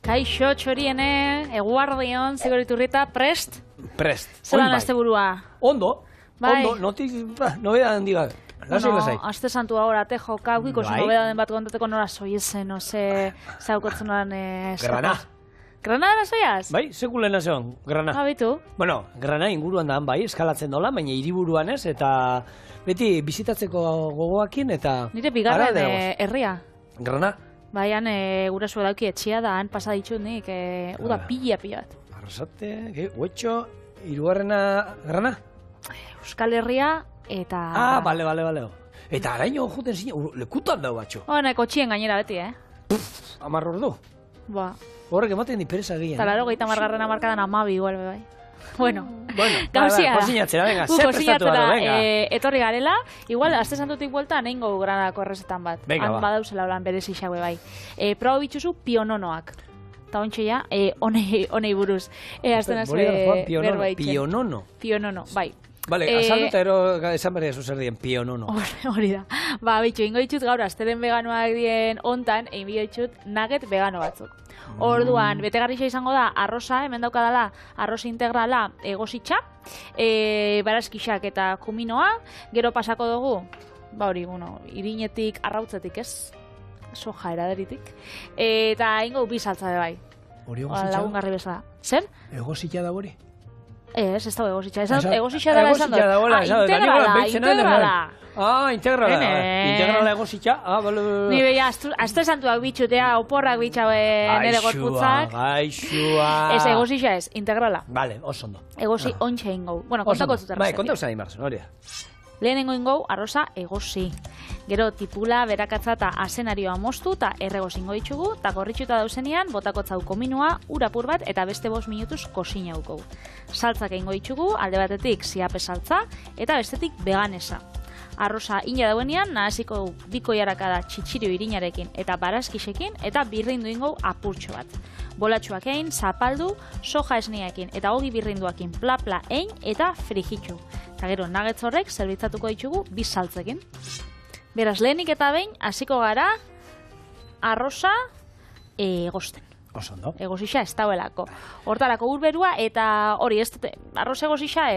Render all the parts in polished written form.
Kaixo, txoriene, eguardion, zigoriturrita, prest? Prest. Zelan azte burua? Ondo, bai. ondo, nobeda handi gabe. Lasai. Aste santua horate joka, ukiko zu nobedaden bat kontateko nora soiezen, no ze zaukotzen noran... Grana. Granada zoiaz? Bai, sekulena zeon, Grana. Habitu? Bueno, Grana inguruan da bai, eskalatzen dola, baina hiriburuan ez, eta beti bizitatzeko gogoakin, eta... Nire bigarren herria. Grana? Baian, gurasu dauki etxia da, han pasa ditut nik, uda pila bat. Arrasate, huetxo, hirugarrena Grana? Euskal Herria, eta... Ah, bale. Eta araño juten zine, lekutan dau batxo. Kotxien gainera beti, 10 ordu. Ba. Horrek ematen diperesa gien. Eta laro, 30 markadan 12 igual, bai. Bueno, gauzia da. Kosinatzera, venga, zer prestatu gara, venga. Etorri garela, igual, azte santutik buelta, nein gogu Granadako errezetan bat. Venga, ba. Badauzela holan berezi xaue bai. Proba bitxuzu piononoak. Eta ontsa ja, honei buruz. Azten azue berba itxen. Pionono, bai. Vale, azaldu eta ero esan berria zuzer dien pionono. Hori da. Ba, bitxu, ingo ditut gaur, azteren veganoak dien ontan, egin ditut nugget vegano batzuk. Orduan, betegarrixa izango da, arroza, hemen daukadala, arroz integrala egositxa, barazkixak eta kuminoa, gero pasako dugu, ba hori, irinetik, arrautzetik ez, soja eraderitik, eta ingo bi saltza bai. Hori egositxa? Lagungarri bezala. Zer? Egositxa da hori? Ez dago egositxa. Egositxa dela esan dut. Integrala. Integrala. Integrala egositxa. Ni beha, azte santuak bitxutea, oporrak bitxaue nire gorputzak. Gaixua. Ez, egositxa ez, integrala. Vale, oso ondo. Egosi ontsa ingou. Bueno, kontako zut errezetik. Bai, kontako zut hori da. Lehenengo ingou, arroza egosi. Gero tipula, berakatza eta asenarioa moztu eta erregoz ingo ditugu, eta gorritxuta dauzenean, botakotzau kominua, urapur bat eta beste 5 minutuz kosina ukou. Saltzak ingo ditugu, alde batetik ziape saltza eta bestetik veganesa. Arroza ina dauenean, nahaziko biko jarakada txitxirio irinarekin eta barazkixekin eta birrindu ingo apurtxo bat. Bolatxuak egin, zapaldu, soja esneakin eta hogi birrinduakin pla egin eta frijitxu. Eta gero nuggets horrek zerbitzatuko ditugu bi saltzekin. Beraz, lehenik eta behin, hasiko gara arroza egosten. Oso ondo. Egosixa ez dauelako. Hortarako urberua eta hori ez dute, arroz egosixa...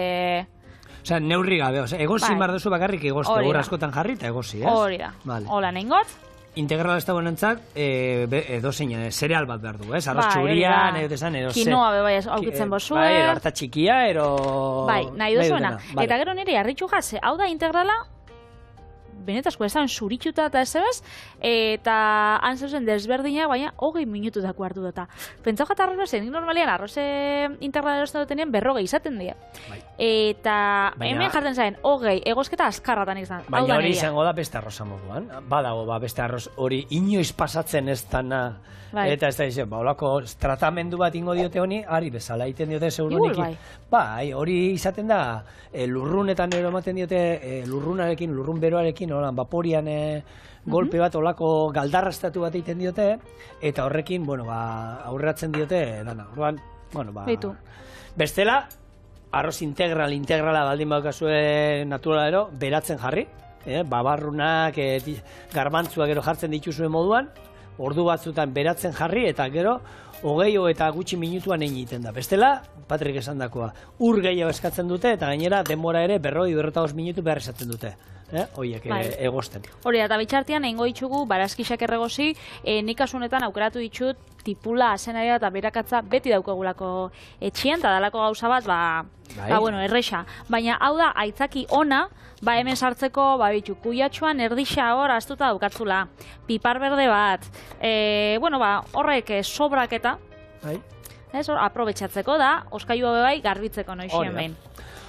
Osea, neurri gabe, egosi mardozu bakarrik egoste, hor askotan jarri eta egosi, ez? Hori da. Hola, nengot. Integral ez dagoen entzak, edozein, zereal bat behar du, ez? Arroz txurian, kinoa bebai aukitzen bozue. Bai, ero harta txikia, ero... Bai, nahi dozuena. Eta gero nire harritxu jase, hau da integrala, benetazko esan zuritxuta eta ez ebez, eta han zeuzen desberdinak, baina 20 minututako hartu dut. Pentsau jata arrozen, normalian arroze integrala erosten dutenean 40 izaten dira. Eta hemen jartzen zain, 20, egosketa azkarratan izan. Baina hori izango da beste arroza moduan. Badago, beste arroz hori inoiz pasatzen ez dana. Eta ez da izan, holako tratamendu bat ingo diote honi, ari bezala egiten diote segurunik. Bai, hori izaten da, lurrunetan ero ematen diote, lurrunarekin, lurrun beroarekin, vaporian golpe bat, olako galdarrastatu bat egiten diote, eta horrekin, aurreratzen diote, dana. Bestela, arroz integrala baldin baukazue naturalero, beratzen jarri, babarrunak, garbantzuak gero jartzen dituzuen moduan, ordu batzutan beratzen jarri, eta gero, 20 eta gutxi minutuan egiten da. Bestela, Patrik esan dakoa, ur gehiago eskatzen dute, eta gainera denbora ere 40-45 minutu behar esaten dute. Oiek egosten. Hori, eta bitxartian egingo ditugu barazkixak erregozi, nik kasunetan aukeratu ditut tipula, asenaria eta berakatza beti daukagulako etxian, eta dalako gauza bat, erresa. Baina hau da, aitzaki ona, hemen sartzeko, bitu, kuiatxuan erdixa hor astuta daukatzula, pipar berde bat, horrek sobraketa, aprobetxatzeko da, oskailua bebai garbitzeko noixien behin.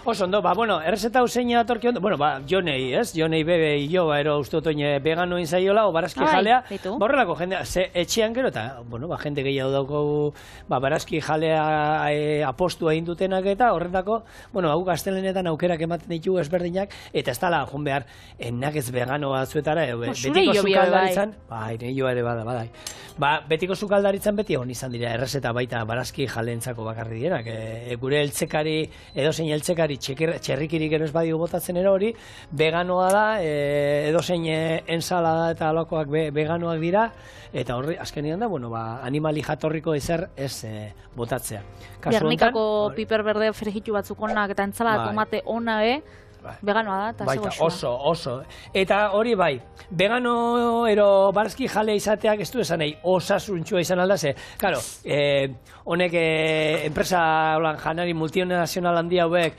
Oso ondo, errezeta hau zein datorki ondo, jonei, ez? Jonei bebe hilo, ero uste otoin veganoin zaiola, o barazki jalea, borrelako jende, etxean gero, eta, jende gehiago dauko, barazki jalea apostua egin dutenak eta horretako, hau gaztelenetan aukerak ematen ditugu ezberdinak, eta ez dala, joan behar, nuggets vegano batzuetara, betiko sukaldaritzan, nire ere badai. Betiko sukaldaritzan beti hon izan dira, errezeta baita barazki jaleentzako bakarri dienak, gure eltzekari, edozein eltzekari hori txerrikirik ero ez badio botatzen ero hori, veganoa da, edozein ensalada eta alakoak veganoak dira, eta horri, azkenean da, animali jatorriko ezer ez botatzea. Gernikako piper berde frijitu batzuk onak eta entzala tomate ona, veganoa da, eta baita, oso. Eta hori bai, vegano ero barazki jale izateak ez du esan nahi, osasuntxua izan aldaze. Karo, honek enpresa janari multinazional handi hauek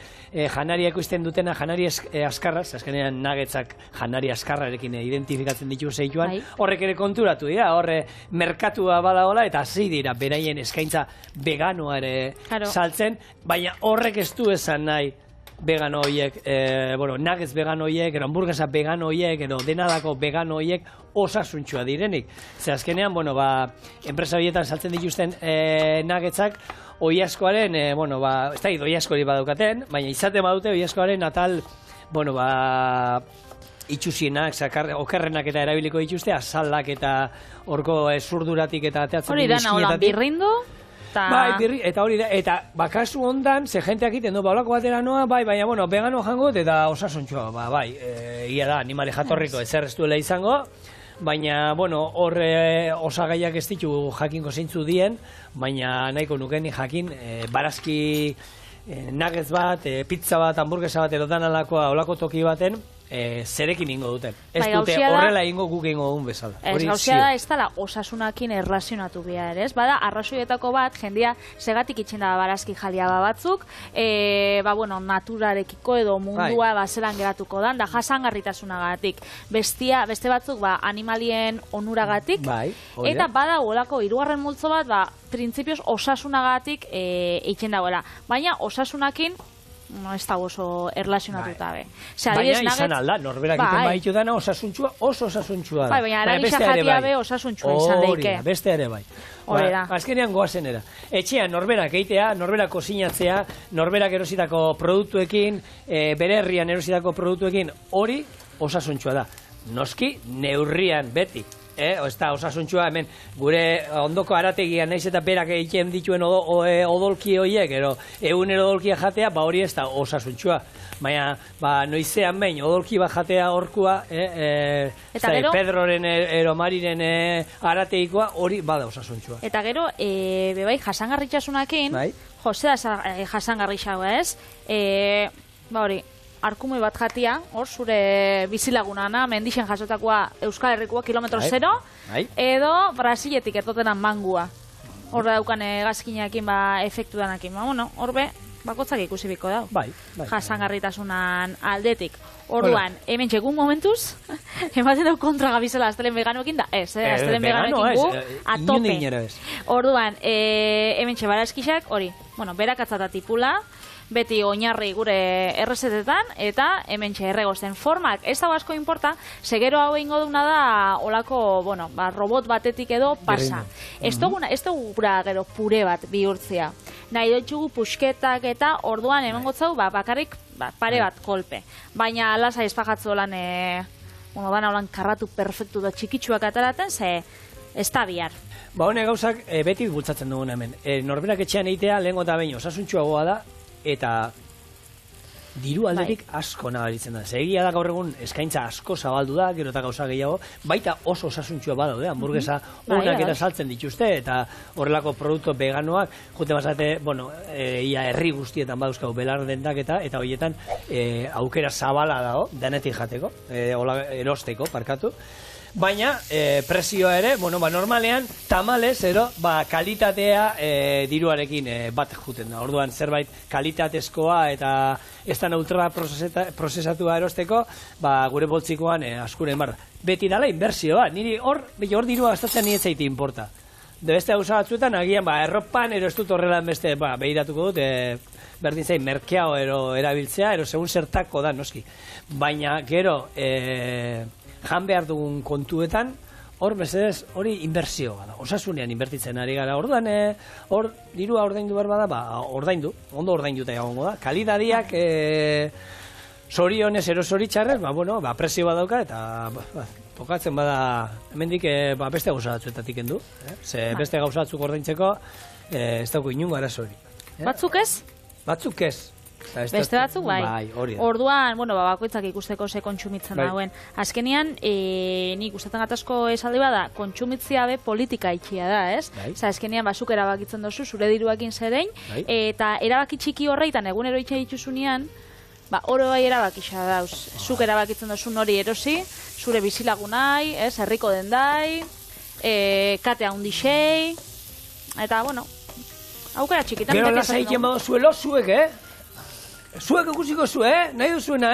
janari ekoizten dutena, janari askarraz, azkenean nuggetsak janari askarrarekin identifikatzen ditu zeituan, horrek ere konturatu dira, horre merkatua badagola, eta hasi dira beraien eskaintza veganoa ere saltzen, baina horrek ez du esan nahi vegano horiek, nuggets vegano horiek, hamburguesa vegano horiek, denadako vegano horiek osasuntxua direnik. Ze azkenean, enpresa horietan saltzen dituzten nuggetsak, oiaskoaren, ez da, oiaskori badaukaten, baina izaten badute oiaskoaren atal, itxusienak, okerrenak eta erabiliko dituzte, azalak eta orko zurduratik eta ateatzen dizkietatik. Hori da, holan birrindu? Eta hori da, eta kasu hondan, ze jenteak iten du, olako batera noa, baina, vegano jango, eta osasuntxua, ia da, animale jatorriko ezer ez duela izango, baina, horre osagaiak ez ditu jakinko zeintzu dien, baina nahiko nukeni jakin, barazki nuggets bat, pizza bat, hamburguesa bat, erotan alakoa, olako toki baten, zerekin ingo duten. Ez dute horrela ingo guk ingo duen bezala. Ez gauzia da, ez dala osasunakin erlazionatu behar, ez? Bada, arrazoietako bat, jendia segatik itxen da barazki jalia batzuk, naturarekiko edo mundua zelan geratuko dan, da jasangarritasunagatik. Beste batzuk, animalien onuragatik, eta bada, olako, hirugarren multzo bat, printzipioz osasunagatik itxen dagoela. Baina, osasunakin ez da oso erlazionatuta be. Baina izan alda, norberak iten baitu dana osasuntxua, oso osasuntxua da. Baina eragisa jatia be osasuntxua izan leike. Hori da, beste ere bai. Azkenean goazenera. Etxean norberak eitea, norberak kozinatzea, norberak erositako produktuekin, bere herrian erositako produktuekin, hori osasuntxua da. Noski, neurrian beti. Ez da, osasuntxua hemen, gure ondoko arategian naiz eta berak egiten dituen odolki horiek, egunero odolkia jatea, hori ez da osasuntxua. Baina, noizean behin, odolki bat jatea horkua, Pedroren eromariren arateikoa, hori bada osasuntxua. Eta gero, bebai, jasangarritxasunakin, jose da jasangarritxagoa ez, hori, arkume bat jatia, hor, zure bizilagunana, mendixen jasotakoa Euskal Herrikoa kilometro 0, edo Brasiletik ertotenan mangua. Hor daukan gazkinakin efektu danakin. Hor be, bakotzak ikusi biko da. Jasangarritasunan aldetik. Orduan, hemen txegun momentuz, ematen dau kontra gabizela astelen veganoekin da, astelen veganoekin gu, atope. Orduan, hemen txebarazkixak, hori, berakatzata tipula, beti oinarri gure errezetetan, eta hemen erregozen formak. Ez dago asko importa, segero hau ingo duna da, olako, robot batetik edo pasa. Ez dugu gura gero pure bat bihurtzia. Nahi dutxugu pusketak eta orduan hemen gotzau bakarrik pare bat kolpe. Baina alasa espajatzu lan, dana holan karratu perfektu da txikitsuak ataraten, ze ez da bihar. Hone gauzak beti bultzatzen dugun hemen. Norberak etxean eitea lehengo eta behin osasuntxuagoa da, eta diru aldetik asko nabaritzen da. Egia da gaur egun eskaintza asko zabaldu da, gero eta gauza gehiago, baita oso osasuntxua badaude, hamburguesa onak eta saltzen dituzte, eta horrelako produktu veganoak, jute basate, ia herri guztietan badauzkau belar dendak eta horietan aukera zabala dago, denetik jateko, erosteko, parkatu. Baina, presioa ere, normalean, tamalez, kalitatea diruarekin bat juten da. Orduan, zerbait kalitatezkoa eta ez da ultra prozesatua erosteko, gure boltzikoan askuren barra. Beti dala inbertsioa, niri hor dirua gastatzen nire zaiti inporta. De beste gauza batzuetan, agian, erropan, ez dut horrelan beste, behiratuko dut, berdin zain, merkeao erabiltzea, segun zertako da, noski. Baina, gero, jan behar dugun kontuetan, hor mesedez hori inbertsioa da. Osasunean inbertitzen ari gara. Orduan, hor dirua ordaindu behar bada, ordaindu, ondo ordainduta egongo da. Kalidadiak zorionez erosoritxarrez, presio bat dauka, eta tokatzen bada, hemendik beste gauza batzuetatik endu. Ze beste gauza batzuk ordaintzeko, ez dauko inungo arazori. Batzuk ez? Batzuk ez. Beste batzuk, bai. Orduan, bakoitzak ikusteko ze kontsumitzen dauen. Azkenean, nik ustetan gatazko esaldi bada, kontsumitzia be politika itxia da, ez? Azkenean, zuk erabakitzen dozu, zure diruakin zerein, eta erabaki txiki horreitan, egunero itxea dituzunean, oro bai erabakitza dauz. Zuk erabakitzen dozu hori erosi, zure bizilagunai, herriko dendai, kate handixei, eta, aukera txikitan. Gero lasa egiten badozuelo, zuek, Zuek ikusiko zu, nahi duzuena,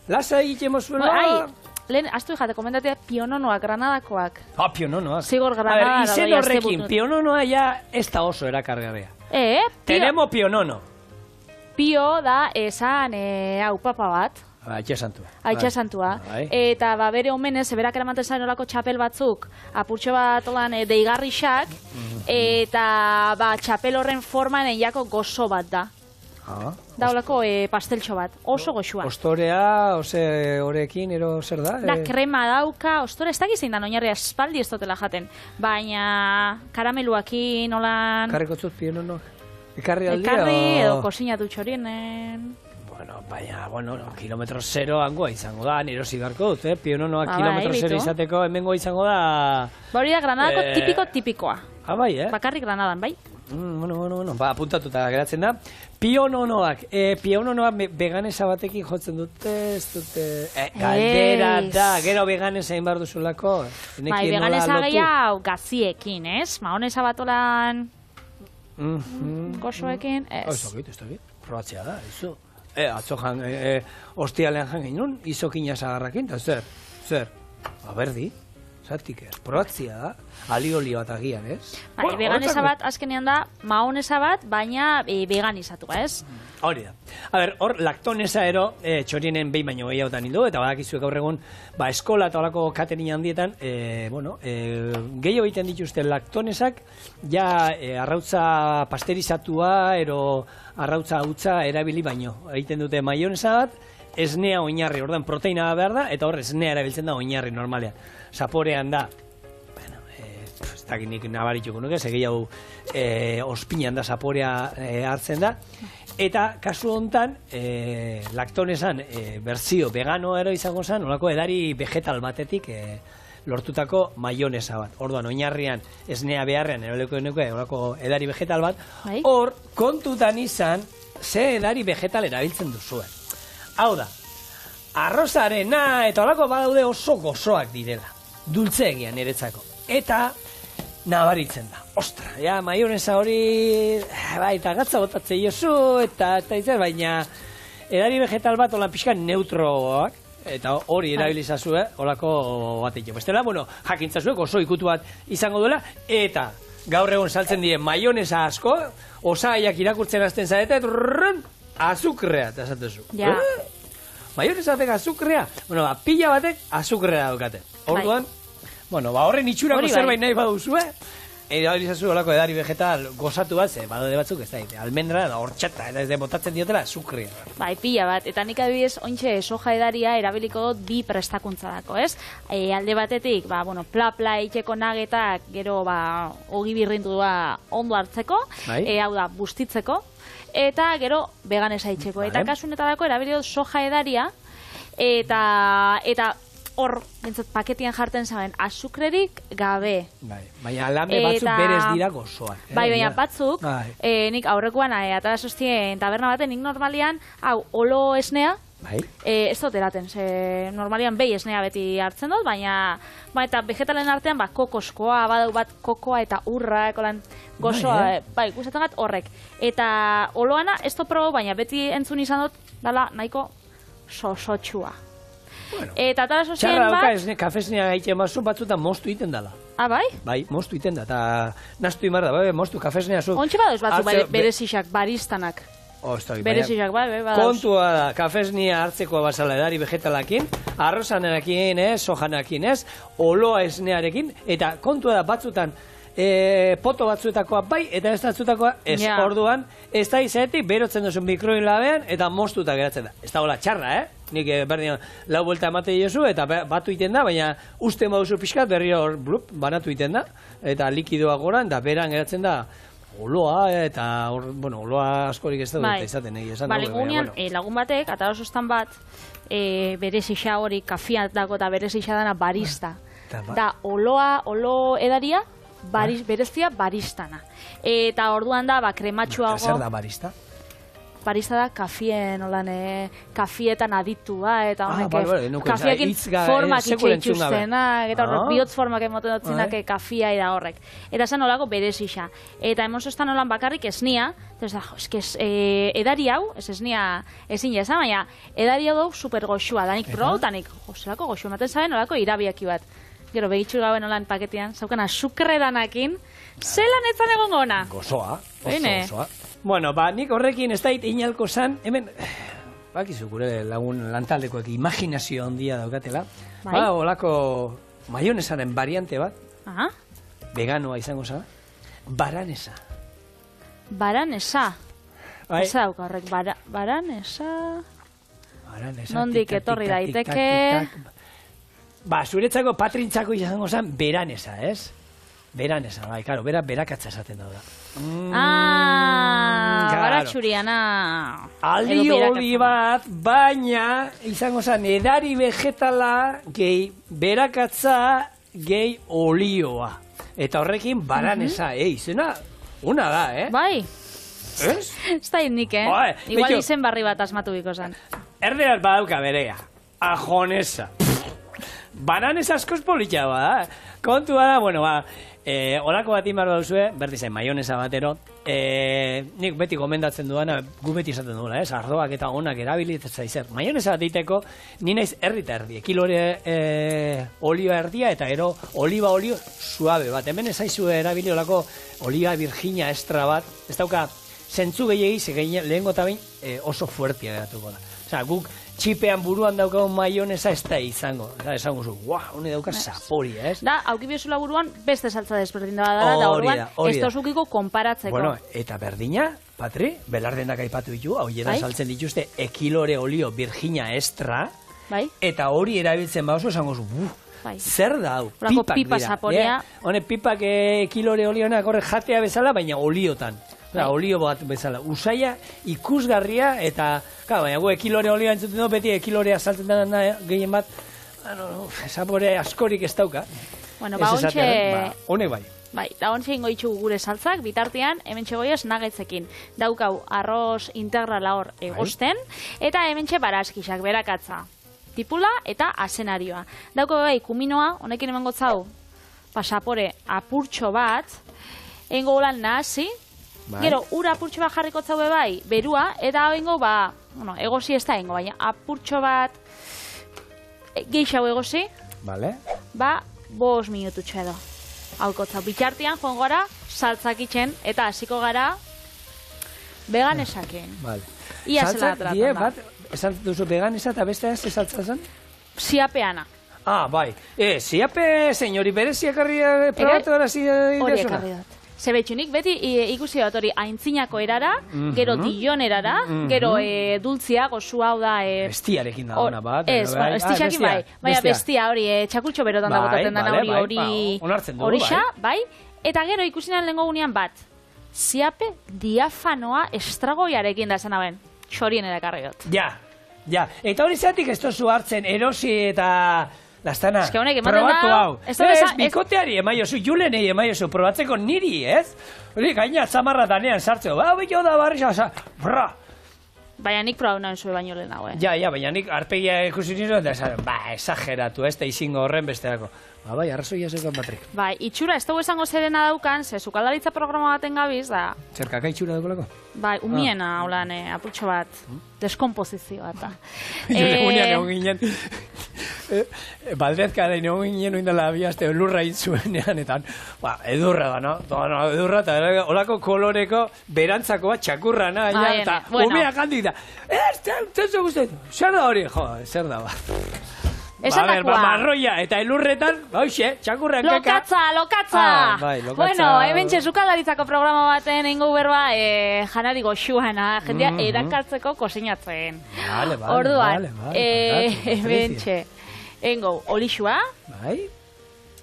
Lasa egiten badozuelo. Lehen, aztu jate, komentatea piononoak, granadakoak. Piononoak. Zigor granada. Izen horrekin, piononoa ja ez da oso erakargarria. Tenemos pionono. Pio da esan papa bat. Aitxa santua. Eta bere omenez, berak eramaten zaren olako txapel batzuk, apurtxo bat deigarrixak, eta txapel horren forman eiako gozo bat da. Daulako pasteltxo bat, oso goxua. Ostorea, horrekin, ero zer da? Da, krema dauka, ostore, ez dakizein da, noinarria espaldi ez dutela jaten. Baina, karameluakin, nolan... Karriko zut piononoak? Ekarri aldia? Ekarri, edo kosinatu txorienen... Baina, kilometro zero hangoa izango da, nero zigarko dut, piononoak kilometro zero izateko hemengo izango da... Hori da, Granadako tipikoa. Bai, Bakarrik Granadan, bai? Apuntatuta geratzen da. Piononoak veganesa batekin jotzen dute, ez dute... Galdera da, gero veganesa egin behar duzulako. Bai, veganesa gehiago gaziekin, ez? Maonesa bat olan... Gozoekin, ez. Ez da bit, probatzea da, izo. Atzo ostialean jan ginen, izokina zagarrakin, eta zer? Berdi, zatik ez, probatzea da, ali-oli bat agian, ez? Bai, veganesa bat azkenean da, maonesa bat, baina veganizatua, ez? Hori da. Hor, laktonesa ero, txorienen behin baino gehiagotan hildu, eta badakizuek gaur egun, eskola eta olako katering handietan, gehiago egiten dituzte laktonesak, ja arrautza pasterizatua, ero arrautza hautza erabili baino. Egiten dute maionesa bat, esnea oinarri, ordan proteina behar da, eta hor esnea erabiltzen da oinarri normalean. Zaporean da, ez dakit nik nabarituko nuke, gehiago ospinan da zaporea hartzen da, eta kasu honetan, laktonesan berzio vegano ero izango zen, olako edari vegetal batetik lortutako maionesa bat. Orduan, oinarrian esnea beharrean eroleko nuke olako edari vegetal bat, hor kontutan izan ze edari vegetal erabiltzen duzuen. Hau da, arrozarena eta olako badaude oso gozoak direla, dultzeegian niretzako. Eta nabaritzen da. Ostra, maionesa hori, eta gatza botatzen jozu, eta izan, baina edari vegetal bat olan pixka neutroak, eta hori erabilizazu, olako batetik. Bestela, jakintzazuek oso ikutu bat izango duela, eta gaur egon saltzen dien maionesa asko, osaiak irakurtzen hasten zarete, azukrea, eta esatezu. Maionesa batek azukrea? Pila batek azukrea daukate. Orduan, horren itxurako zerbait nahi baduzu, erabilizazu olako edari vegetal gozatu bat, badaude batzuk, ez da, almendra da hortxata, eta ez da botatzen diotela azukrea. Bai, pila bat, eta nik adibidez, ointxe soja edaria erabiliko dut bi prestakuntza dako, ez? Alde batetik, pla eiteko nagetak, gero, ogi birrindua ondo hartzeko, hau da, bustitzeko, eta gero, veganesa itxeko. Eta kasunetarako erabiliko dut soja edaria, eta hor, bintzat, paketian jarten zaben, azukrerik gabe. Baina alambre batzuk berez dira gozoak. Baina batzuk, nik aurrekoan, eta sostien taberna baten, nik normalian, olo esnea, ez dut eraten, normalian behi esnea beti hartzen dut, baina, eta vegetalen artean, kokoskoa, badau bat kokoa eta urra, ekolan gozoa, gustatzen bat horrek. Eta oloana, ez dut probo, baina beti entzun izan dut, dala, nahiko sosotxua. Eta tala sozien bat... Txarra dauka, kafesnea gaiten batzutan moztu iten dala. Bai? Bai, moztu iten da, eta naztu imar da, moztu kafesnea zu... Ontsi badoz batzu berezixak, baristanak. Berezixak, badoz. Kontua da, kafesnea hartzekoa basala edari vegetalakin, arrozanarekin, sojanakin, oloa esnearekin, eta kontua da batzutan poto batzuetakoa bai, eta ez batzutakoa ez. Orduan, ez da izaetik, berotzen duzun mikroin labean, eta moztuta geratzen da. Ez da hola txarra, Nik berdin lau buelta emate jozu, eta batu iten da, baina uste mauzu pixkat, berri hor banatu iten da, eta likidoa goran, eta beran geratzen da oloa eta, bueno, oloa askorik ez dut izaten egia esan. Lingunean, lagun batek, atarosostan bat, berez isa hori, kafia dago eta berez isa dana barista. Da, olo edaria, berezia baristana. Eta orduan da, krematxuago... Zer da barista? Barista da kafien, kafietan aditua, eta kafiekin formak itxeitxuztenak, eta horrek bihotz formak emoten dutzenak kafia da horrek. Eta zen olako berez isa. Eta emozostan olan bakarrik esnia, edari hau, esnia ezin jazan, baina edari hau super goxua, danik pro, danik, zelako goxua, ematen zaben olako irabiaki bat. Gero, begitxur gauen olan paketian, zaukan azukre danakin, zelan etzan egon gona? Gozoa, osoa. Bueno, nik horrekin ez dait inalko zan, hemen, bakizu gure lagun lantaldekoek imaginazio handia daukatela, olako maionesaren variante bat, veganoa izango zara, baranesa. Baranesa? Ez dauka horrek, baranesa... Nondik etorri daiteke... Zuretzako patrintzako izango zan, beranesa, ez? Beranesa, karo, berakatza esaten da. Baratxuriana. Aldi hori bat, baina izango zen edari vegetala gehi berakatza gehi olioa. Eta horrekin baranesa, izena, una da, Bai. Ez? Ez da indik, Igual izen barri bat asmatu biko zen. Erderaz badauka berea, ajonesa. Baranesa askoz politxa da. Kontua da, bueno, horako bat inbar dauzue, berdizen, maionesa batero, nik beti gomendatzen duana, gu beti esaten duela, ardoak eta onak erabilitatzen izer. Maionesa bat diteko, ni naiz erdi eta erdi, kilore olioa erdia eta gero oliba olio suabe bat. Hemen ezaizu erabili olako oliba virginia extra bat, ez dauka zentzu gehiagiz, lehengo eta bain oso fuertia geratuko da. Osa, guk txipean buruan daukagun maionesa ez da izango. Esango zu, hone dauka zapori, ez? Da, aukibiozula buruan beste saltza desberdin da orduan, ez tozukiko konparatzeko. Bueno, eta berdina, Patri, belardenak aipatu ditu, hau jeran saltzen dituzte ekilore olio virginia extra, eta hori erabiltzen oso esango zu, zer da hau? Pipa zaporea. Hone pipak ekilore olionak horre jatea bezala, baina oliotan. Olio bat bezala. Usaia ikusgarria eta, baina gu ekilore olioa entzuten du, beti ekilorea saltzen da gehien bat, zapore askorik ez dauka. Bueno, ontxe... Honek bai. Bai, da ontxe ingo itxugu gure saltzak, bitartean, hemen txegoiaz nagetzekin. Daukau arroz integrala hor egosten, eta hemen txe baraskisak, berakatza. Tipula eta asenarioa. Daukau bai, kuminoa, honekin hemen gotzau, pasapore apurtxo bat, engo holan nahasi, gero, ura apurtxo bat jarriko zaue bai, berua, eta hau ingo, egosi ez da ingo, baina apurtxo bat, geixau egosi, 5 minututxo edo. Hauko zau, bitxartian joan gara, saltzak itxen, eta hasiko gara, veganesakin. Ia zela tratan da. Esan duzu veganesa eta beste ez saltza zen? Siapeana. Bai. Siape, senyori, bereziak probatu gara hori ekarri dut. Zebetxunik, beti ikusi dut hori aintzinako erara, gero dion erara, gero dultzia, gozua hau da... Bestiarekin da duna bat. Ez, estixakin bai. Baina bestia hori, txakultxo berotan da botaten dana hori xa, bai. Eta gero ikusi nahi lehenko gunean bat. Ziape diafanoa estragoiarekin da esan hauen. Txorien erakarri dut. Ja. Eta hori zeatik ez tozu hartzen erosi eta... Lastana, probatu hau. Ez, bikoteari emaiozu, Julenei emaiozu, probatzeko niri, ez? Hori, gaina txamarra danean sartzeko, beho da barriza, bra! Baina nik probatu nahi zuen baino lehen hau, Ja, baina nik arpegia ikusi nire, eta esageratu, ez da izingo horren besteako. Bai, arrazoia zegoen, Patrik. Bai, itxura, ez dugu esango zerena daukan, ze sukaldalitza programa baten gabiz, da... Zerkaka itxura dukolako? Bai, umiena, haulan, apurtxo bat, deskomposizio bat, da. Unean egon ginen, baldezkara egon ginen oindela abiazte lurra intzuenean, eta edurra da, no? Edurra, eta olako koloreko berantzako bat txakurra, eta umeak handik da, zer guztetu, zer da hori, zer da bat. Marroia, eta elurretan, txakurrean kaka. Lokatza! Bueno, hemen txezukaldaritzako programa baten ingo berba janari goxuana, jendia erakartzeko kosinatzen. Orduan, hemen txe, ingo olixua.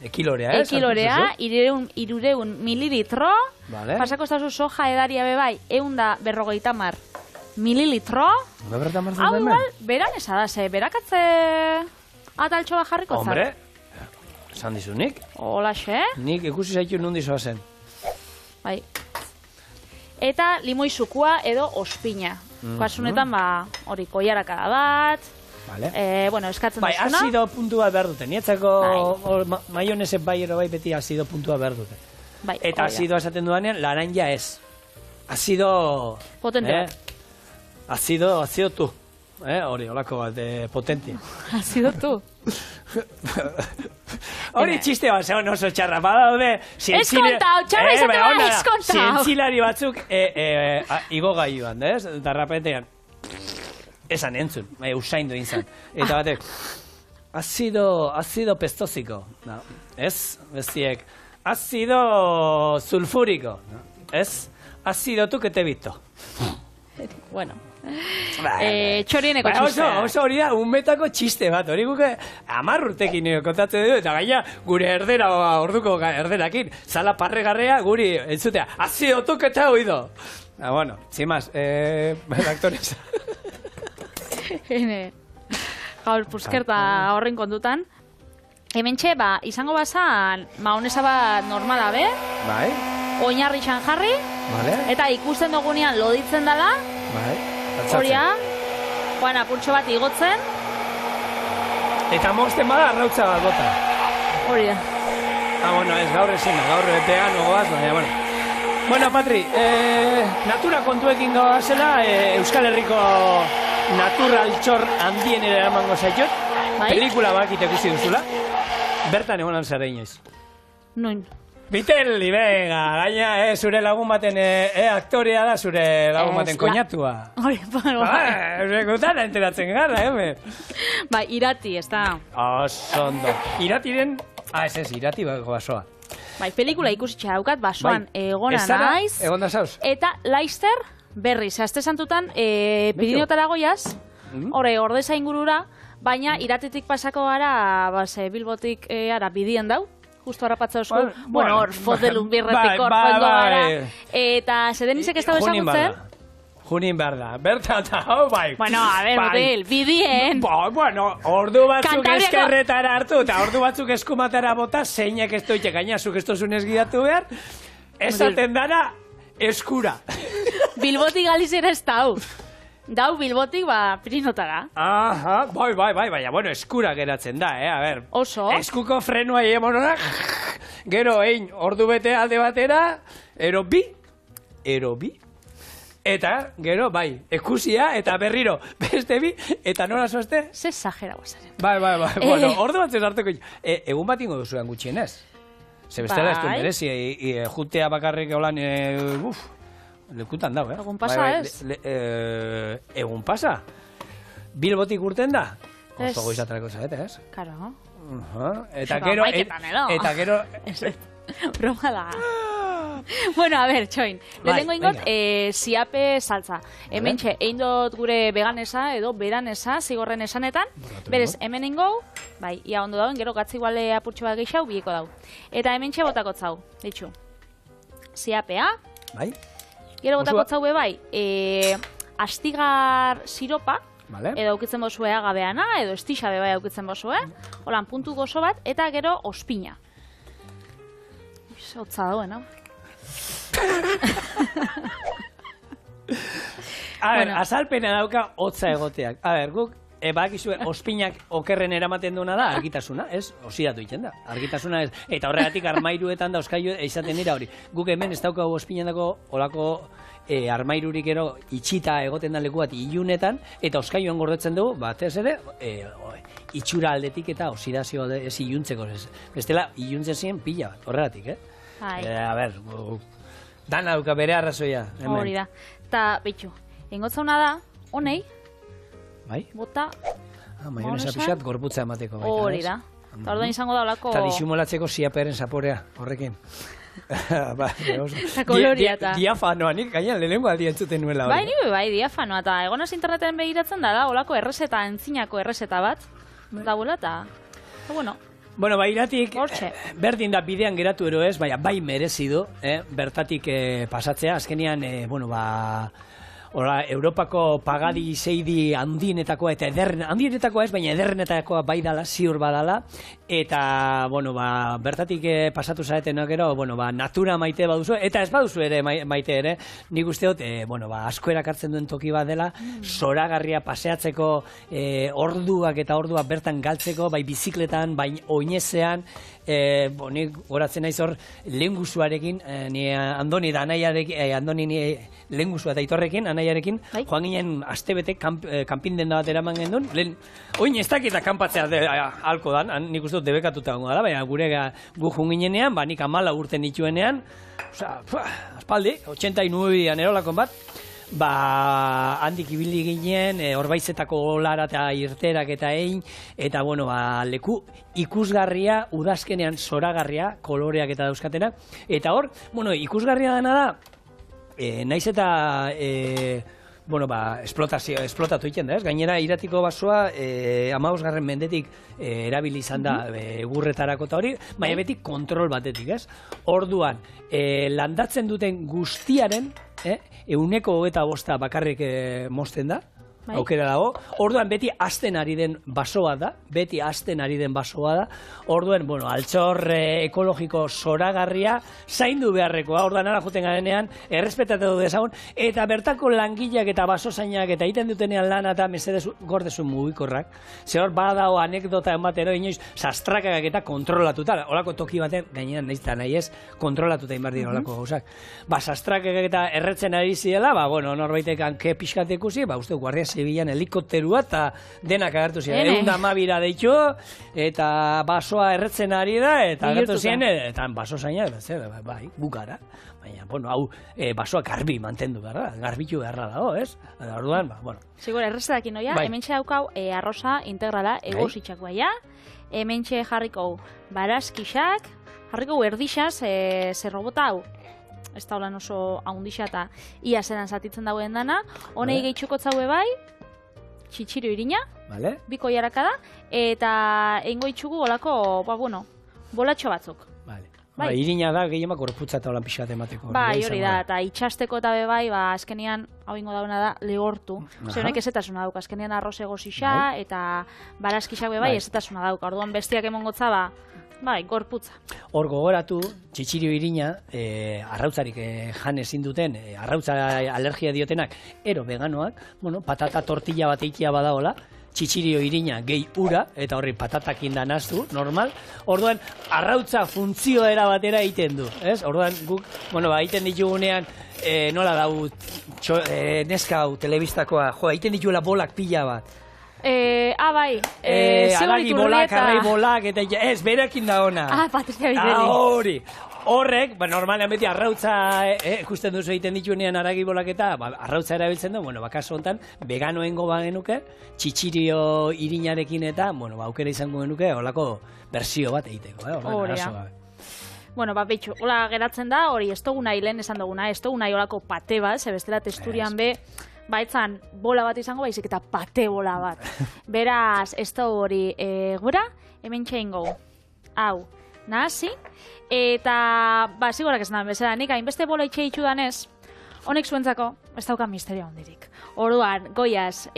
Ekilorea, Ekilorea, 200 mililitro, Pasako ez dazu soja edaria bebai, 150 mililitro. Hau igual, beran esadaz, berakatze ataltxoa jarriko zara. Hombre, esan dizu nik. Olaxe. Nik ikusi zaitu nundi zoazen. Bai. Eta limoi zukua edo ospina. Kasunetan, hori koiarakada bat. Bueno, eskatzen duzuna. Bai, azido puntua behar dute. Nietzako maionese bai ero bai beti azido puntua behar dute. Eta azidoa esaten dudanean, laranja ez. Azido... Potente bat. Azido tu. Hori, holako bat, potente. Azido tu. Hori txiste bat, zegoen oso txarra. Badaude... Eskontau, txarra izate bat, eskontau. Zientzilari batzuk igo gaioan, ez? Eta rapetean... Esan entzun, usaindu inzan. Eta batek... Azido pestoziko. Ez? Bestiek... Azido sulfúrico. Ez? Azido tu que te he visto. Bueno... Txorieneko txiste. Oso hori da, unmetako txiste bat. Hori guke 10 urtekin kontatzen dugu, eta gaina gure erdera, orduko erderakin, zala parregarrea guri entzutea. Azido tu que te he oído. Bueno, sin más, actores. Gaur, puskerta horren kondutan. Hementxe, izango bazan, maonesa bat normala be. Bai. Oinarri xan jarri. Eta ikusten dugunean loditzen dela. Bai. Horia, apurtxo bat igotzen. Eta mozten bada arrautza bat bota. Horia. Bueno, ez gaur ezin, gaur betean ogoaz, baina, bueno. Bueno, Patri, natura kontuekin gauazela, Euskal Herriko natural txor handien ere eramango zaitut. Pelikula bakit ikusi duzula. Bertan egonan zara inoiz. Noin. Bitelli, venga, gaina, zure lagun baten, aktorea da zure lagun baten koinatua. Hori, Gutana enteratzen gara, Bai, Irati, ez da. Osondo. Iratiren, ez, Irati basoa. Bai, pelikula ikusitxe daukat, basoan egona naiz. Egon da zauz. Eta Laister, berriz, azte santutan, Pirineotara goiaz, ordeza ingurura, baina Iratitik pasako gara, Bilbotik ara bidien dau. Justo harrapatza osko, bueno, hor, fotelun birretik hor, fondo gara. Eta zedenizek ez dago ezagutzen? Junin behar da, bertan eta hau bai. Bueno, a ver, motel, bidien. Bueno, ordu batzuk eskerretara hartu, eta ordu batzuk eskumatara bota, zeinak ez doitek, gainazuk ez tozunez gidatu behar, esaten dara, eskura. Bilbotik galizera ez dau. Dau Bilbotik, Pirinotara. Aha, bai, baina, bueno, eskura geratzen da, a ber. Oso. Eskuko frenua hiemonora, gero egin ordu bete alde batera, ero bi, eta gero, bai, ekusia, eta berriro, beste bi, eta nola zoazte? Ze exagera guazaren. Bai, bueno, ordu batzez hartuko, egun bat ingo duzuan gutxienez. Ze bestela ez du merezi, jutea bakarrik holan, lekutan dago, Egun pasa, ez? Egun pasa? Bilbotik urten da? Oso goizatarako zaete, ez? Karo. Eta gero... Broma da. Bueno, a ver, txoin. Lehenengo ingot, siape saltza. Hementxe, egin dut gure veganesa edo beranesa, zigorren esanetan. Berez, hemen ingo, bai, ia ondo dauen, gero gatzi iguale apurtxo bat gehiago, bieko dau. Eta hementxe botakotzau, ditxu. Siapea. Bai. Gero botakotzau bai, astigar siropa, edo aukitzen bozue agabeana, edo estixa bai aukitzen bozue, holan puntu gozo bat, eta gero ospina. Hotza dauen, hau. A ber, azalpena dauka hotza egoteak. A ber, guk, bakizue, ospinak okerren eramaten duena da, argitasuna, ez? Osidatu iten da, argitasuna ez. Eta horregatik armairuetan da, oskailu, eizaten dira hori. Guk hemen ez daukagu ospinandako olako armairurik ero itxita egoten da leku bat ilunetan, eta oskailuan gordetzen dugu, batez ere, itxura aldetik eta osidazio ez iluntzeko. Bestela, iluntzen ziren pila bat, horregatik, A ber, dana dauka bere arrazoia. Hori da. Eta, betxu, ingotzauna da, honei, bai? Bota... maionesa pixat gorputza emateko. Hori da. Eta orduan izango da olako... Eta disumolatzeko siaperen zaporea, horrekin. Eta koloria eta... Diafanoa, nik gaina lehenengo aldi entzuten nuela hori. Bai, nire bai, diafanoa. Eta egonaz interneten begiratzen da, olako errezeta, entzinako errezeta bat. Da gula eta... Bueno... Bueno, iratik, berdin da bidean geratu ero ez, baina bai merezidu, bertatik pasatzea, azkenean, Europako pagadi zeidi handienetakoa eta handienetakoa ez, baina ederrenetakoa bai dala, ziur badala, eta, bertatik pasatu zaretenak gero, natura maite baduzu, eta ez baduzu ere maite ere, nik uste dut, asko erakartzen duen toki bat dela, zoragarria paseatzeko orduak eta orduak bertan galtzeko, bai bizikletan, bai oinezean, nik horatzen naiz hor lehengusuarekin, Andoni da anaiarekin, Andoni lehengusu eta itorrekin, anaiarekin, joan ginen astebete kanpinden da bat eraman gendun, oin ez dakita kanpatzea halko dan, nik uste dut debekatuta gongo dela, baina gu joan ginenean, nik 14 urte nituenean, aspaldi, 89an erolakon bat, handik ibili ginen, Orbaizetako olara eta irterak eta egin, eta leku ikusgarria, udazkenean zoragarria, koloreak eta dauzkatenak, eta hor, ikusgarria dena da, naiz eta esplotatu egiten da, ez? Gainera, Iratiko basoa 15. mendetik erabili izan da egurretarako eta hori, baina beti kontrol batetik, ez? Orduan, landatzen duten guztiaren, 125 bakarrik mozten da, aukera dago. Orduan beti hasten ari den basoa da, orduan, altxor ekologiko zoragarria zaindu beharrekoa, orduan ara joten garenean, errespetatu dezagun, eta bertako langileak eta basozainak eta egiten dutenean lana eta mesedez gordezu mugikorrak, ze hor badao anekdota ematero inoiz sastrakak eta kontrolatuta, holako toki baten, gainean nahiz eta nahi ez, kontrolatuta inbar dira holako gauzak. Sastrakak eta erretzen ari ziela, norbaitek hanke pixkat ikusi, uste Guardia Zibilan helikopterua eta denak agertu ziren. 112 deitu, eta basoa erretzen ari da, eta agertu ziren, eta baso zaina, bukara. Baina, hau basoa garbi mantendu behar da, garbitu beharra dago, ez? Orduan, Sigur, errezetak inoia, hementxe daukau arroza integrala, egositxak baia, hementxe jarriko barazkixak, jarriko erdixaz, zerrobota hau. Ez da holan oso haundisa eta ia zeran zatitzen dagoen dana. Honei gehitxuko tzaue bai, txitxirio irina, biko jarakada, eta eingo itxugu olako, bolatxo batzuk. Irina da gehiemak gorputza eta holan pixat emateko. Hori da, eta itxasteko eta bebai, azkenian, hau ingo dauna da, lehortu. Honek ezetasuna dauk, azkenian arroz egozixa, eta barazkixak bebai ezetasuna dauk. Orduan bestiak emongotza gorputza. Hor gogoratu, txitxirio irina, arrautzarik jan ezin duten, arrautza alergia diotenak, ero veganoak, patata tortilla bat eikia badaola, txitxirio irina gehi ura, eta horri patatakin da naztu, normal. Orduan, arrautza funtzioera batera egiten du, ez? Orduan, guk, egiten ditugunean, nola dau, neska hau, telebistakoa, egiten dituela bolak pila bat. Alagi bolak, arrai bolak, eta ez, berekin da ona. Patria Bizeli. Hori. Horrek, normalean beti arrautza, ikusten duzu egiten dituenean aragi bolak eta arrautza erabiltzen du, bakaso honetan, veganoengo bagenuke, txitxirio irinarekin eta, aukera izango genuke, holako berzio bat egiteko. Horea. Betxu, hola geratzen da, hori, ez dugu nahi lehen esan duguna, ez dugu nahi holako pate bat, zebestela texturian baitzan bola bat izango, baizik eta pate bola bat. Beraz, ez da hori gura, hemen txeingo. Hau, nahasi. Eta, zigorak esan da, bezala, nik hainbeste bola itxe itxu danez, honek zuentzako, ez dauka misterio hondirik. Orduan, goiaz,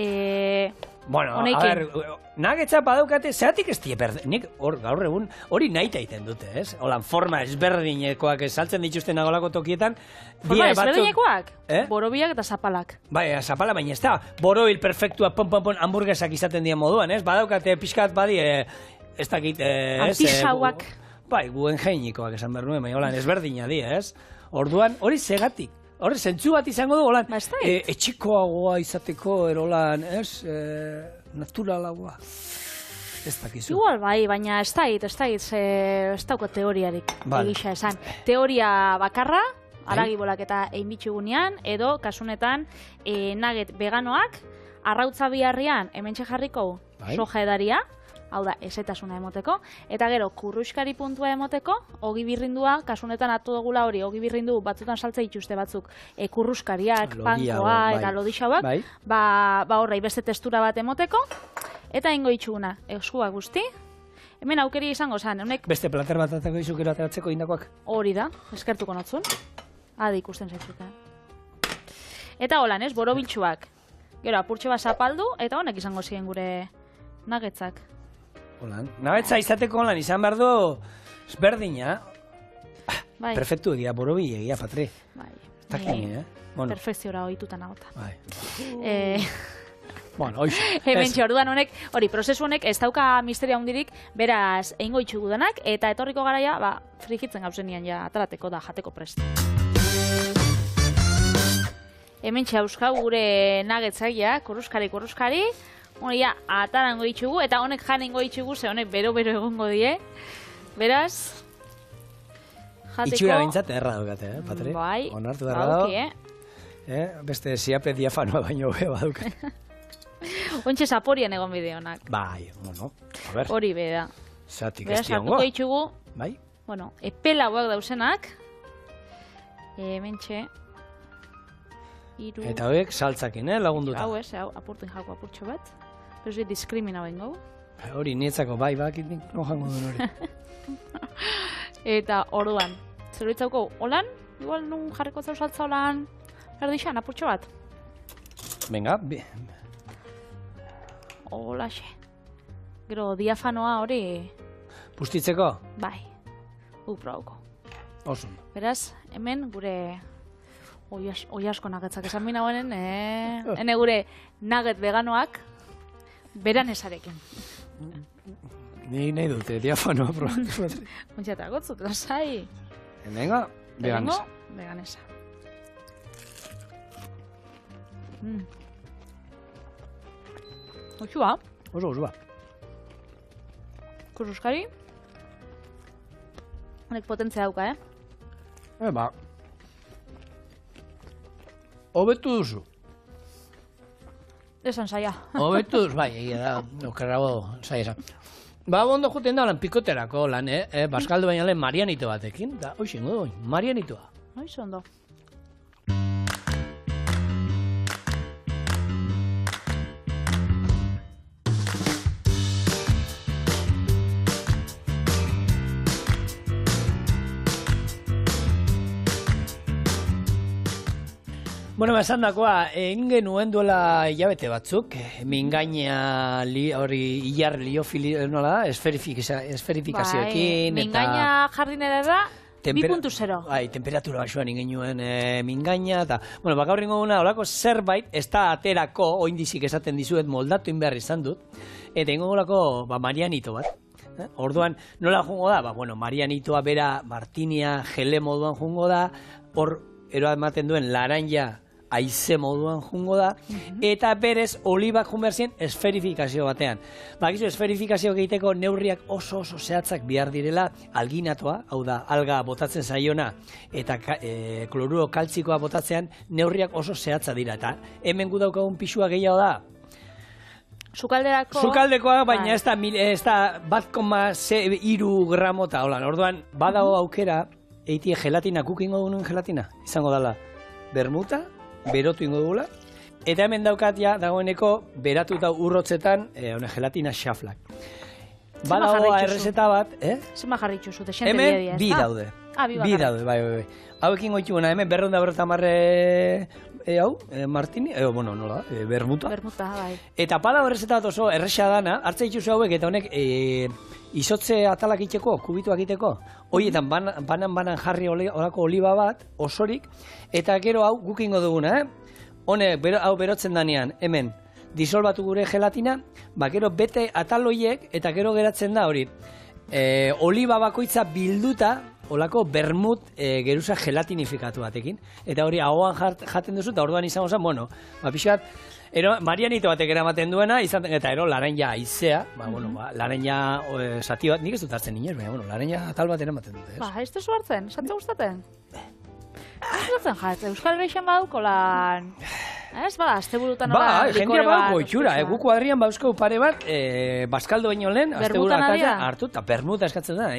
honekin. Nagetza badaukate, zeratik ez die nik gaur egun hori nahi egiten dute, ez? Holan, forma ezberdinekoak saltzen dituzten agolako tokietan. Forma ezberdinekoak? Borobilak eta zapalak. Zapala, baina ez da, borobil perfektua, hamburguesak izaten dien moduan, ez? Badaukate pixkat badi, ez dakit, artisauak. Guen jainikoak esan behar nuen, baina holan, ezberdina di, ez? Orduan, hori segatik. Horre, zentzu bat izango du, holan, etxikoagoa izateko, erolan, ez? Naturalagoa. Ez dakizu. Igual baina ez dauko teoriarik egisa esan. Teoria bakarra, aragi bolak eta einbitxugunean, edo kasunetan nugget veganoak, arrautza biharrian hementxe jarriko soja edaria, hau da, ezetasuna emoteko, eta gero, kurruskari puntua emoteko, ogi birrindua, kasunetan atu dugula hori, ogi birrindu batzutan saltza itxuste batzuk, kurruskariak, pankoa eta lodixauak, horrei beste testura bat emoteko, eta ingo itxuguna, eskuak guzti, Hemen aukeri izango zen, honek... Beste plater bat atako izukero ateratzeko indakoak. Hori da, eskertuko notzun. Adi ikusten zaitzuta. Eta holan, ez, borobiltxuak. Gero, apurtxo bat zapaldu, eta honek izango ziren gure nagetzak. Holan, nagetza izateko holan, izan behar du ezberdina. Bai. Perfektu egia, borobi egia, Patri. Bai. Takin, Bueno. Perfekziora ohitutan agota. Bai. Bueno, hoxe. Hementxe, orduan honek, hori, prozesu honek ez dauka misteria hundirik, beraz, egingo itxugu denak, eta etorriko garaia, frikitzen gauzenian ja atarateko da, jateko prest. Hementxe, auskau gure nagetzak ja, korruskari, hori ja, atarango itxugu, eta honek janengo itxugu, ze honek bero-bero egongo die. Beraz, jateko... Itxura bintzat erra daukate, Patri? Bai, onartu erra dago. Beste siape diafanoa baino beba dukat. Ontxe zaporian egon bideonak. Bai, bueno, a ver. Hori beda. Zatik ez diongo. Beraz, itxugu, bai? Bueno, epela hauek dausenak. Hementxe. Eta hauek saltzakin, lagunduta. Hau ez, apurtuen jako apurtxo bat. Pero ez diskrimina bengo. Hori, nietzako, bai, bakit no jango duen hori. Eta orduan, zeruitzauko, holan? Igual nun jarriko zau saltza holan, erdixan, apurtxo bat. Venga, Holaxe. Gero, diafanoa hori... Pustitzeko? Bai. Probauko. Osun. Beraz, hemen gure... Oi asko nagetzak esan bina honen, hene gure nugget veganoak beranesarekin. Nahi dute, diafanoa probatu. Muntxata gotzut, lasai. Hemengo, veganesa. Veganesa. Otsua. Oso. Kurruskari. Honek potentzia dauka, Hobetu duzu. Esan saia. Hobetu duzu, bai, egia da, okerrago saia esan. Ondo juten da lan pikoterako lan, Baskaldu baina lehen Marianito batekin, da, hoxengo du, Marianitoa. Hoxe ondo. Bueno, esan dakoa, egin genuen duela hilabete batzuk, mingaina hori hilar liofili, nola da, esferifikazioekin. Mingaina jardinera da, 2.0. Bai, temperatura baxuan ingenuen mingaina, eta, bueno, gaur ingo duna, olako zerbait, ez da aterako, oindizik esaten dizuet, moldatu inbehar izan dut, eta ingo golako, Marianito bat. Orduan, nola jungo da? Bueno, Marianitoa bera, martinia, gele moduan jungo da, hor, eroa ematen duen laranja aize moduan jungo da, eta berez olibak junberzien esferifikazio batean. Bakizu, esferifikazio egiteko neurriak oso zehatzak behar direla, alginatoa, hau da, alga botatzen zaiona, eta kloruro kaltzikoa botatzean neurriak oso zehatza dira, eta hemen gu daukagun pixua gehiago da. Sukaldekoa, baina ez da 1,3 gramota, holan, orduan, badago aukera, eitie gelatina, kukingo duen gelatina, izango dela, bermuta, berotu ingo dugula, eta hemen daukat ja dagoeneko beratuta urrotzetan gelatina xaflak. Badago errezeta bat, Zema jarritxu zute, xente hemen bi daude. Bi daude, bai. Hauekin goitxuguna, hemen 250 hau, martini, bueno, nola, bermuta. Bermuta, bai. Eta badago errezeta bat oso erresa dana, hartza dituzu hauek, eta honek izotze atalak iteko, kubituak iteko, horietan banan jarri olako oliba bat, osorik, eta gero hau gukingo duguna, honek hau berotzen danean, hemen, disolbatu gure gelatina, gero bete ataloiek, eta gero geratzen da hori, oliba bakoitza bilduta, olako bermut geruza gelatinifikatu batekin, eta hori ahoan jaten duzu, eta orduan izango zen, bueno, pixkat, Marianito batek eramaten duena, eta laranja aizea, laranja zati bat, nik ez dut hartzen inez, baina laranja atal bat eramaten dute. Ez duzu hartzen, esatze gustaten? Ez dutzen jat, Euskal Herrixen badauko lan... Ez, bada, asteburutan hola likore bat. Ba, itxura, gu kuadrian bauzko pare bat, bazkaldo baino lehen, asteburutan hartu, eta bermuta eskatzen da,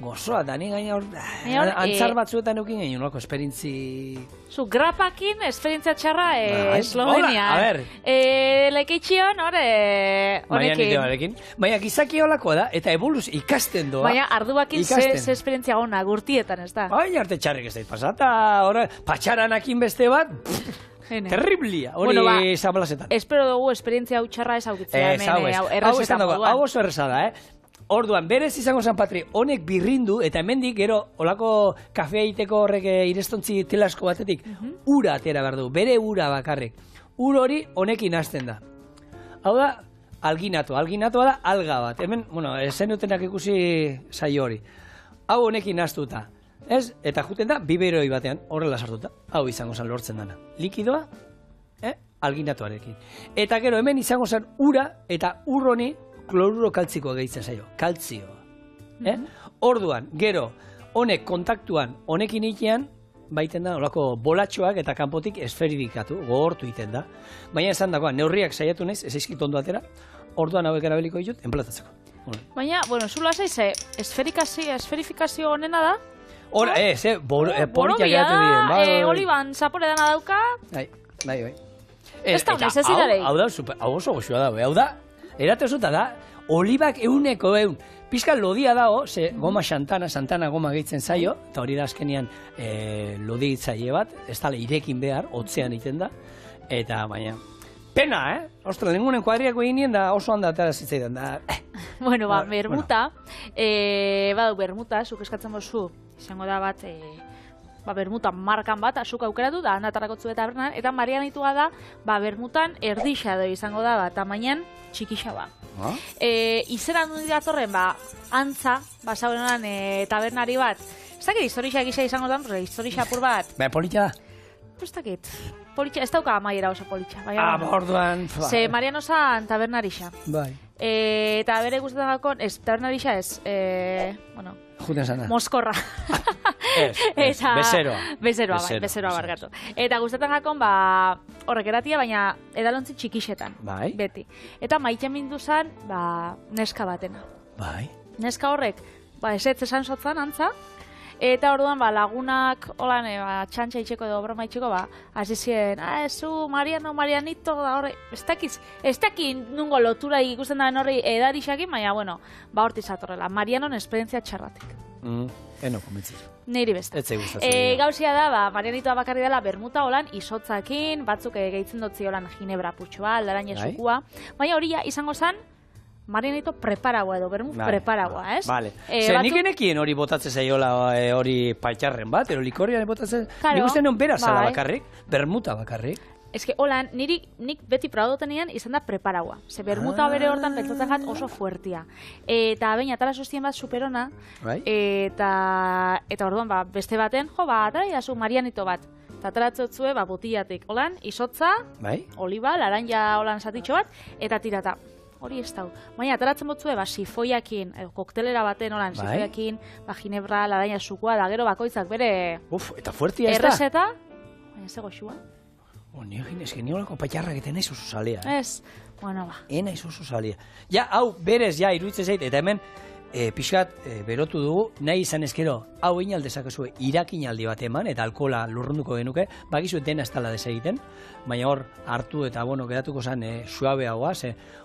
gozoa, da ni gaina antzar batzuetan eukin egin, nolako esperintzi... Zu, grapakin, esperientzia txarra, Eslovenia. A ber. Lekeitxion, honekin. Baina, gizaki holakoa da, eta ikasten doa. Baina, arduakin ze esperientzia gona, gurtietan, ez da? Baina, arte txarrik ez da pasata, patxaranakin beste bat, terriblia, hori zablazetan. Espero dugu esperientzia hau txarra ez aukitzea, hau oso erreza da, Orduan, berez izango zen, Patri, honek birrindu, eta hemendik gero, olako kafea egiteko horrek irestontzi telasko batetik, ura atera behar du, bere ura bakarrik. Ur hori honekin hasten da. Hau da, alginatua da alga bat. Hemen, zen dutenak ikusi saio hori. Hau honekin hastuta. Ez? Eta juten da, biberoi batean, horrela sartuta. Hau izango zen lortzen dana. Likidoa, alginatuarekin. Eta gero, hemen izango zen ura, eta ur honi kloruro kaltzikoa gehitzen zaio. Kaltzioa. Orduan, gero, honek kontaktuan, honekin itean, baiten da, olako bolatxoak eta kanpotik esferidikatu, gogortu iten da. Baina esan dagoa, neurriak saiatu naiz, ez eizkit ondo atera, orduan hauek erabiliko ditut, enplatatzeko. Baina, zula zaize, esferifikazio honena da? Hora, politia geratu diren. Oliban, zapore dana dauka? Bai. Ez da honez, ez idarei. Hau oso goxua da, hau da, eratezuta da, olibak euneko eun. Pizka lodia dago, ze goma Santana goma gehitzen zaio, eta hori da azkenian lodi itzaile bat, ez tale irekin behar, hotzean iten da, eta baina, pena, Ostra, lengunen kuadriako egin nien da oso handa atara zitzaidan da. Bueno, bermuta, bermuta, zuk eskatzen bozu, izango da bat, bermutan markan bat, azuk aukeratu da, hanatarakotzu eta bernan, eta marianitua da, bermutan erdixa doi izango da, tamainan txikixa ba. Izeran dut datorren, antza, zauen honan tabernari bat, ez dakit historixa gisa izango da, historixa apur bat. Politxa da? Ez dakit, politxa, ez dauka amaiera oso politxa. Orduan... Ze Mariano zan tabernarixa. Bai. Eta bere gustatzen gakon, tabernarixa ez, Juten zana. Moskorra. Bezeroa barkatu. Eta gustatzen jakon, horrek eratia, baina edalontzi txikixetan. Bai. Beti. Eta maiten mindu zan, neska batena. Bai. Neska horrek, esetz esan sotzan, antza, eta orduan, lagunak, holan, txantxa itxeko edo broma itxeko, hasi ziren, Marianito, da horre, ez dakit nungo lotura ikusten da horri edarixakin, baina, hortiz atorrela, Marianon esperientzia txarratik. Eno, komentziz. Neiri beste. Etzei gustatzen. Gauzia da, Marianitoa bakarri dela bermuta holan, izotzakin, batzuk gehitzen dutzi holan ginebra putxoa, aldarain esukua, baina hori izango zen, Marianito preparagoa edo, bermut preparagoa, ez? Vale. Zer, nik enekien hori botatzen zaiola hori patxarren bat, ero likorrian botatzen... Nik uste non bera zala bakarrik, bermuta bakarrik. Ez que, holan, nik beti praudotenean izan da preparagoa. Ze bermuta bere hortan beltzatzen jat oso fuertia. Eta baina, atara sustien bat superona, eta orduan, beste baten, atara idazu Marianito bat. Eta ataratzeutzue, botillatik, holan, izotza, oliba, laranja holan zatitxo bat, eta tirata. Hori ez dau. Baina, ataratzen botzue, sifoiakin, koktelera baten, holan, sifoiakin, ginebra, laranja sukua, da gero bakoitzak bere... Eta fuertia ez da? Errezeta, baina zego xua. Niokin, ez que niolako patxarrak eta naiz oso salea. Ez, naiz oso salea. Ja, hau, berez, iruditzen zait, eta hemen, pixkat, berotu dugu, nahi izan ezkero, hau inaldezakezue, irakinaldi bat eman, eta alkohola lurrunduko genuke, bakizu dena ez tala desegiten, baina hor, hartu eta, geratuko zen, suabeagoa,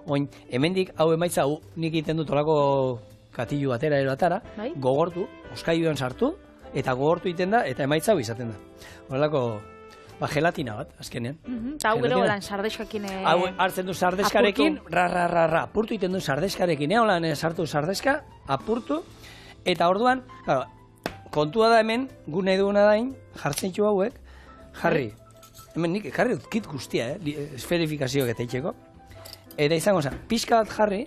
oin, hemendik, hau emaitza, nik egiten dut olako katilu batera ero atara, gogortu, oskailuan sartu, eta gogortu egiten da, eta emaitza hau izaten da. Horrelako, gelatina bat, azkenean. Eta hau gero lan sardeskakin... Hau hartzen du sardeskarekin, apurtu egiten du sardeskarekin, holan sartu sardeska, apurtu, eta orduan, kontua da hemen, gu nahi duguna dain, jartzen txu hauek, jarri, hemen nik jarri dut kit guztia, esferifikazioak eta itxeko, eta izango zen, pixka bat jarri,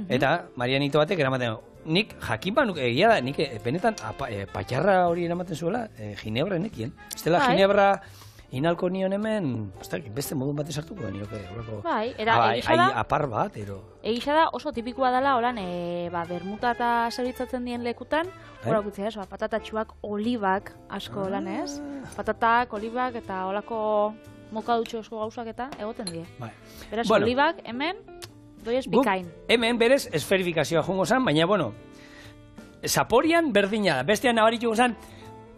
eta Marianito batek eramaten, nik jakin banuk, egia da, nik benetan patxarra hori eramaten zuela, ginebra nekien, ez dela ginebra inalko nion hemen, beste modun batez hartuko da nioke, apar bat, egisa da oso tipikoa dela, holan, bermuta eta zerbitzatzen dien lekutan, horak utzea, patatatxuak, olibak asko holan ez, patatak, olibak eta holako mokadutxozko gauzak eta egoten die. Beraz, Bueno. olibak hemen, doiez bikain. Hemen berez esferifikazioa jungo zan, baina, bueno, zaporian berdina da. Bestean nabaritu zan,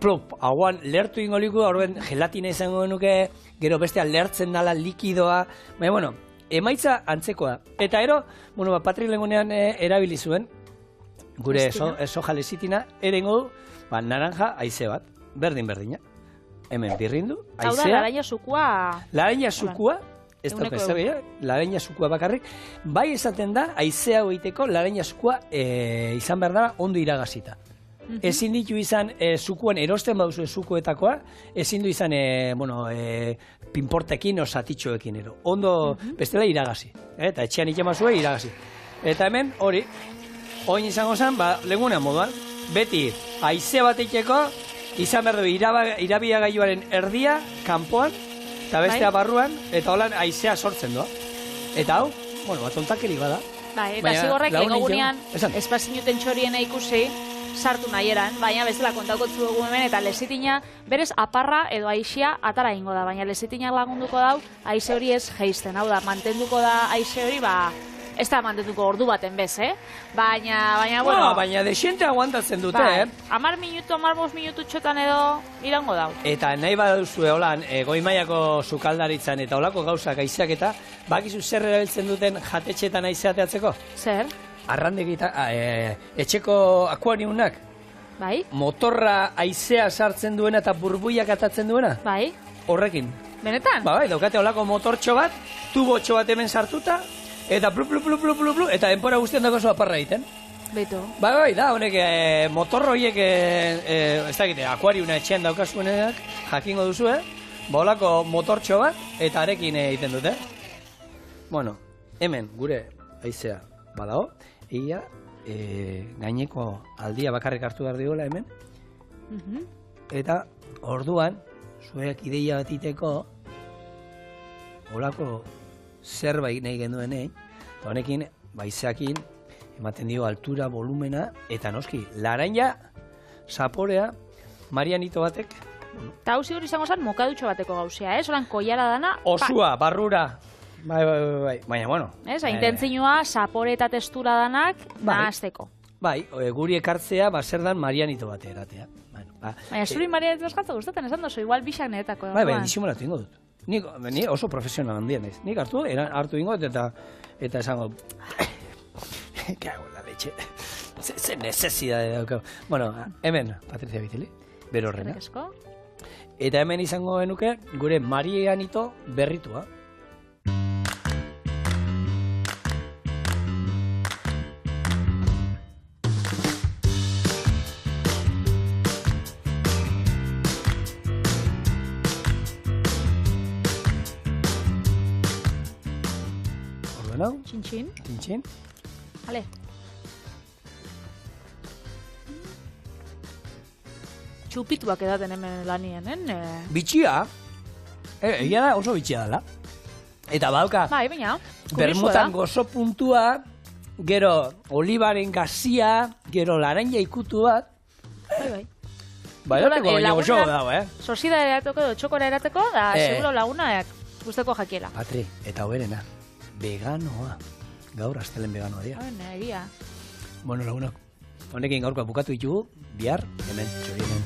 plop, hauan lertu ingo liku, horben gelatina izango nuke, gero bestean lertzen dala likidoa, baina, bueno, emaitza antzekoa. Eta ero, bueno, Patrik lengunean erabili zuen, gure soja lesitina, erengo du, naranja haize bat, berdina. Hemen birrindu, haizea. Hau da, laraina zukua... Laraina zukua, ez da pezabeia, laraina zukua bakarrik, bai esaten da, haizea goiteko laraina zukua izan behar dara ondo iragazita. Ezin ditu izan zukuan erosten baduzu zukuetakoa, ezin du izan pinportekin o satitxoekin ero. Ondo bestela iragazi, eta etxean itemazue iragazi. Eta hemen hori, oin izango zen, legunean moduan, beti haize bat eiteko, izan behar du irabiagailuaren erdia, kanpoan, eta bestea barruan, eta holan haizea sortzen doa. Eta hau, tontakeri bada. Eta zigorrek egogunean, espazinuten txoriena ikusi, sartu nahi eran, baina bezala kontakotzu dugu hemen, eta lezitina berez aparra edo haizea atara ingo da, baina lezitinak lagunduko dau, haize hori ez geisten, hau da, mantenduko da haize hori, ez da mantenduko ordu baten bez, Baina, bueno... Baina desiente aguantatzen dute, Amar bost minutu txotan edo irango dau. Eta nahi baduzue holan, goi-mailako sukaldaritzan eta holako gauzak haizeak eta, bakizu zer erabiltzen duten jatetxetan haizeateatzeko? Zer? Arrandegita, etxeko akuariunak. Bai? Motorra haizea sartzen duena eta burbuiak atatzen duena. Bai? Horrekin. Benetan? Bai, daukate holako motortxo bat, tubotxo bat hemen sartuta, eta plu, eta denpora guztian dago oso aparra egiten. Beto. Bai, da, honek motor horiek, ez dakite, akuariuna etxean daukasuenak, jakingo duzu, holako motortxo bat, eta arekin egiten dute. Bueno, hemen, gure haizea badago, ia gaineko aldia bakarrik hartu behar diola hemen, eta orduan, zuek ideia bat iteko, holako zerbait nahi genduenei, eta honekin, baizeakin, ematen dio altura, volumena, eta noski, laraina, zaporea, Marianito batek. Eta hau zigur izango zen mokadutxo bateko gauzea, Zoran koiara dana... Osua, barrura. Bai. Baina, bueno. Intentzinua, zapore eta testura danak, nahazteko. Bai, guri ekartzea, zer dan Marianito bate eratea. Baina, zuri Marianito eskatza gustatzen esan dozu, igual bixak neretako. Bai, disimulatu ingo dut. Ni oso profesional handia naiz. Nik hartu ingo eta esango... Kago la leche. Ze necesidade daukau. Bueno, hemen, Patricia Bitili, bero horrena. Eta hemen izango genuke, gure Marianito berritua. Txin. Hale. Txupituak edaten hemen lanien, Bitxia? Egia da oso bitxia dela. Eta badauka, bermutan gozo puntua, gero olibaren gazia, gero laranja ikutu bat. Bai. Baina gozo dago, Sosida erateko edo txokora erateko, da seguro lagunak guzteko jakiela. Patri, eta hoberena, veganoa. Gaur, astelen veganoa dira. Egia. Bueno, lagunak, honekin gaurkoa bukatu ditugu, bihar, hemen, txorien.